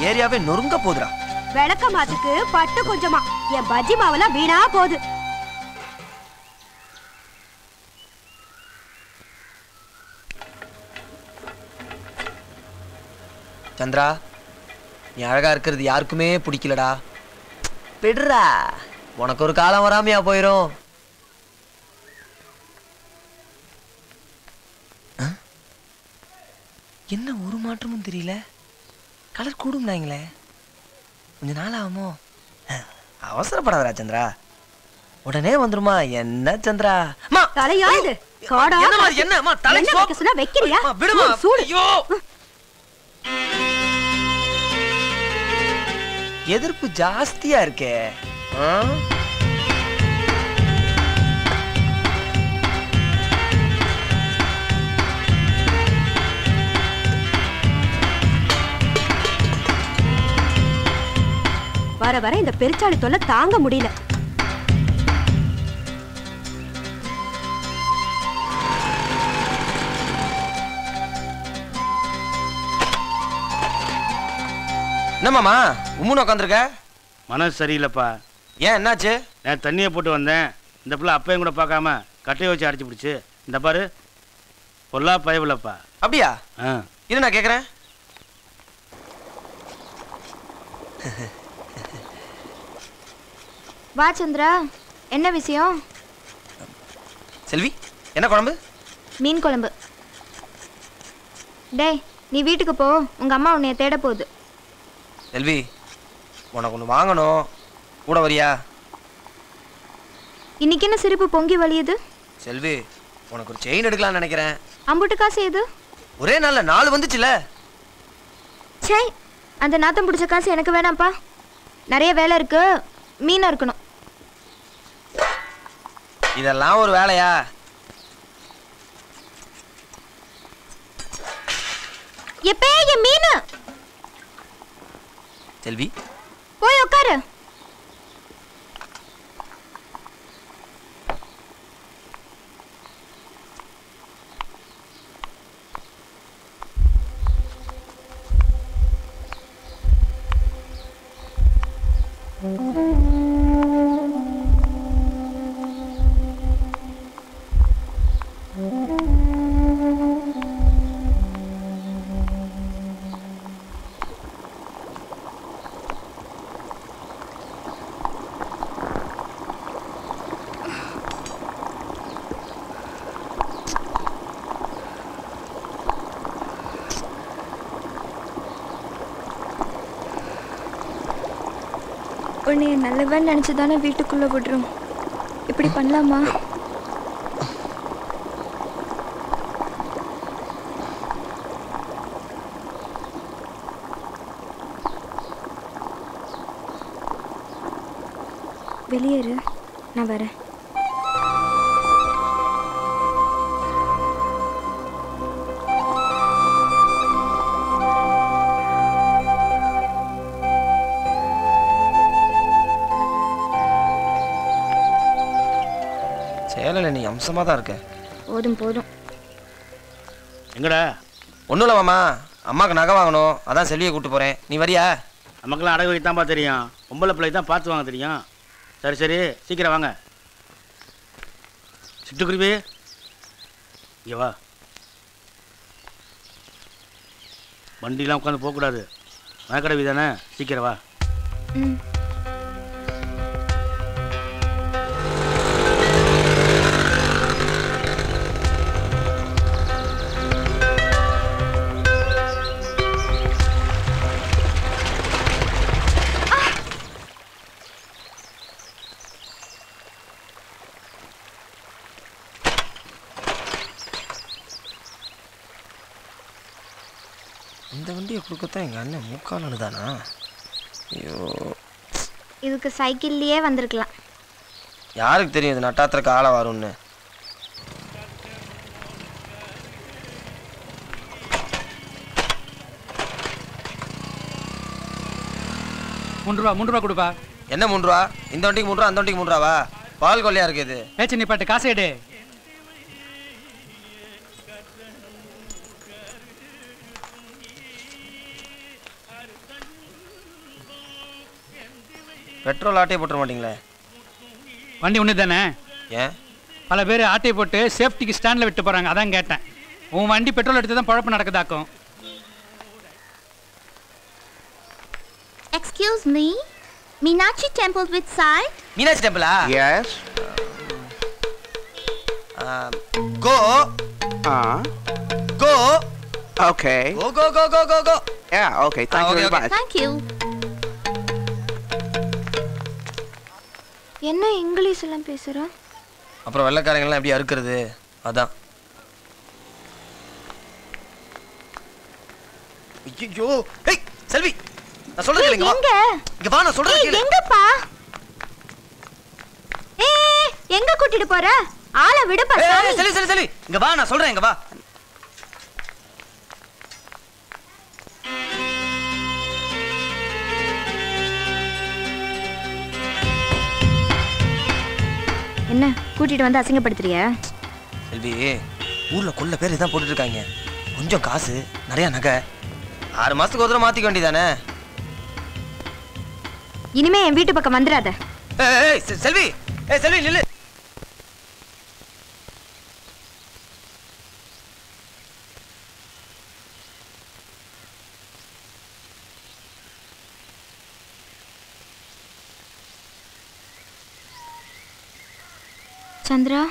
ஏரியாவே நொறுங்க போதுடா. விளக்க மாத்துக்கு பட்டு கொஞ்சமா என் பஜ்ஜி மாவெல்லாம் வீணா போகுது. சந்திரா, நீ அழகா இருக்கிறது யாருக்குமே பிடிக்கலடா. விடுறா, உனக்கு ஒரு காலம் வராமையா போயிரும். என்ன ஒரு மாற்றமும் தெரியல. கலர் கூடும்னாங்களே, கொஞ்ச நாள் ஆகுமோ? அவசரப்படாதடா சந்திரா, உடனே வந்துருமா. என்ன சந்திரா தலையா இது? காடா என்னமா தலை சொன்னா வைக்கிறியா? விடுமா. ஐயோ, எதிர்ப்பு ஜாஸ்தியா இருக்கே. வர வர இந்த பெருச்சாளி தொல்லை தாங்க முடியல. என்னமாமா உம்முன்னு உட்காந்துருக்க? மனசு சரியில்லைப்பா. ஏன், என்னாச்சு? நான் தண்ணியை போட்டு வந்தேன். இந்த பிள்ளை அப்பையும் கூட பார்க்காம கட்டையை வச்சு அடிச்சு பிடிச்சு. இந்த பாரு, பொல்லா பயவில்லப்பா. அப்படியா? இது நான் கேட்குறேன். வா சந்திரா, என்ன விஷயம்? செல்வி, என்ன குழம்பு? மீன் குழம்பு. டேய், நீ வீட்டுக்கு போ, உங்க அம்மா உன்னைய தேட போகுது. செல்வி, உனக்கு ஒன்று வாங்கணும், கூட வரியா? இன்னைக்கு என்ன சிரிப்பு பொங்கி வலியுது? செல்வி, உனக்கு ஒரு செயின் எடுக்கலாம்னு நினைக்கிறேன். அம்புட்டு காசு எது? ஒரே நாள்ல 4 வந்துச்சுல. சே, அந்த நாத்தம் பிடிச்ச காசு எனக்கு வேணாம்ப்பா. நிறைய வேலை இருக்கு, மீனா இருக்கணும். இதெல்லாம் ஒரு வேலையா? எப்பே என் மீன். செல்வி, போய் உட்காரு. உன்னை நல்லவன் நினைச்சுதானே வீட்டுக்குள்ள விடுறோம். இப்படி பண்ணலாமா? வெளியேறு, நான் வரேன். சேலல நீ அம்சமா தான் இருக்க. போதும் போதும். எங்கடா? ஒன்றும் இல்லை மாமா, அம்மாவுக்கு நகை வாங்கணும், அதான் செல்வியை கூப்பிட்டு போகிறேன். நீ வரியா? நமக்கெல்லாம் அடகு வைத்தான்பா தெரியும், பொம்பளை பிள்ளை தான் பார்த்து வாங்க தெரியும். சரி சரி, சீக்கிரம் வாங்க. சிட்டுக்குருவி, இங்கே வா. வண்டிலாம் உட்காந்து போகக்கூடாது, மயக்கடவி தானே, சீக்கிரம் வா. ம். இந்த வண்டியை கொடுக்கத்தான் எங்கள் அண்ணன் மூக்காலனு தானா? ஐயோ, இதுக்கு சைக்கிள்லேயே வந்திருக்கலாம். யாருக்கு தெரியும் இது நட்டாத்திரக்கு ஆள வரும்னு? ₹3 கொடுப்பா. என்ன 3 ரூபா? இந்த வண்டிக்கு 3 ரூபா, அந்த வண்டிக்கு 3 ரூபாவா? பால் கொள்ளையா இருக்குது. பேச்சு நிப்பாட்டு, காசு எடு. பெட்ரோல் ஆட்டையை போட்டுற மாட்டீங்களே? வண்டி ஒன்று தானே? ஏன்? பல பேர் ஆட்டையை போட்டு சேஃப்டிக்கு ஸ்டாண்டில் விட்டு போகிறாங்க, அதான் கேட்டேன். உன் வண்டி பெட்ரோல் எடுத்து தான் பழப்பு நடக்குதாக்கும். Excuse me, Meenakshi temple with side? Meenakshi டெம்பிளா? Yes. Go. Go. Okay. Go, go, go, go, go, go. Yeah, okay. Thank you okay, very okay. much. Thank you. என்ன இங்கிலீஷ் எல்லாம் பேசுற? அப்புறம் வெள்ளைக்காரங்கெல்லாம் எப்படி அறுக்கிறது? அதான். ஐயோ, ஏய் செல்வி, நான் சொல்றது கேளுங்க. எங்க? இங்க வா, நான் சொல்றது கேளு. எங்கப்பா? எங்க கூட்டிட்டு போற? ஆளை விடுப்பா சாமி. செல்வி, செல்வி, செல்வி, இங்க வா, நான் சொல்றேன், இங்க வா. என்ன கூட்டிட்டு வந்து அசிங்கப்படுத்துறியா? செல்வி, ஊர்ல கொள்ள பேர் இதான் போட்டுட்டு இருக்காங்க. கொஞ்சம் காசு, நிறைய நகை. 6 மாசத்துக்கு ஒரு தடவை மாத்திக்க வேண்டியதானே? இனிமே என் வீட்டு பக்கம் வந்துடாத. ஏய் செல்வி, ஏய் செல்வி நில்லு. சந்திரா,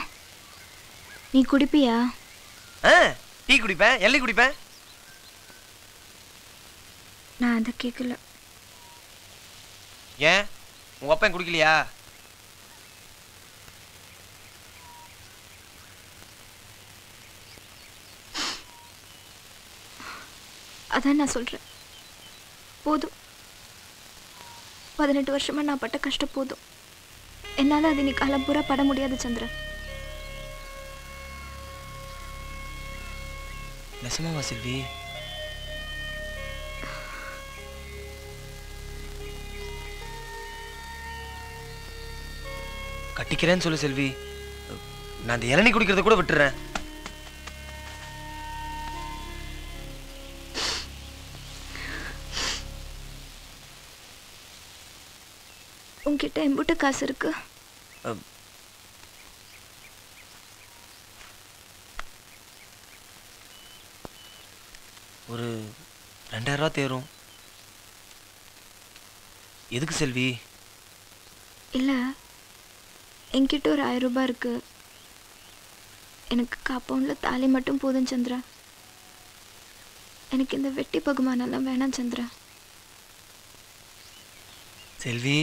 நீ குடிப்பியா? டீ குடிப்பேன், எள்ளி குடிப்பேன். நான் அதை கேட்கல. ஏன் உங்க அப்பா குடிக்கலையா? அதான் நான் சொல்றேன். போதும், 18 வருஷமா நான் பட்ட கஷ்டம் போதும். என்னால அது நீ காலம் பூரா பட முடியாது சந்திரா. நெசமாவா செல்வி? கட்டிக்கிறேன்னு சொல்லு செல்வி. நான் அந்த இளநீ குடிக்கிறத கூட விட்டுறேன். உன்கிட்ட எம்புட்டு காசு இருக்கு? ஒரு 2000 ரூபா தேரும். எதுக்கு செல்வி? இல்ல, என்கிட்ட ஒரு 1000 ரூபாய் இருக்கு. எனக்கு காப்பவுன்ல தாலி மட்டும் போதும் சந்திரா. எனக்கு இந்த வெட்டி பகுமானெல்லாம் வேணாம் சந்திரா. செல்வி,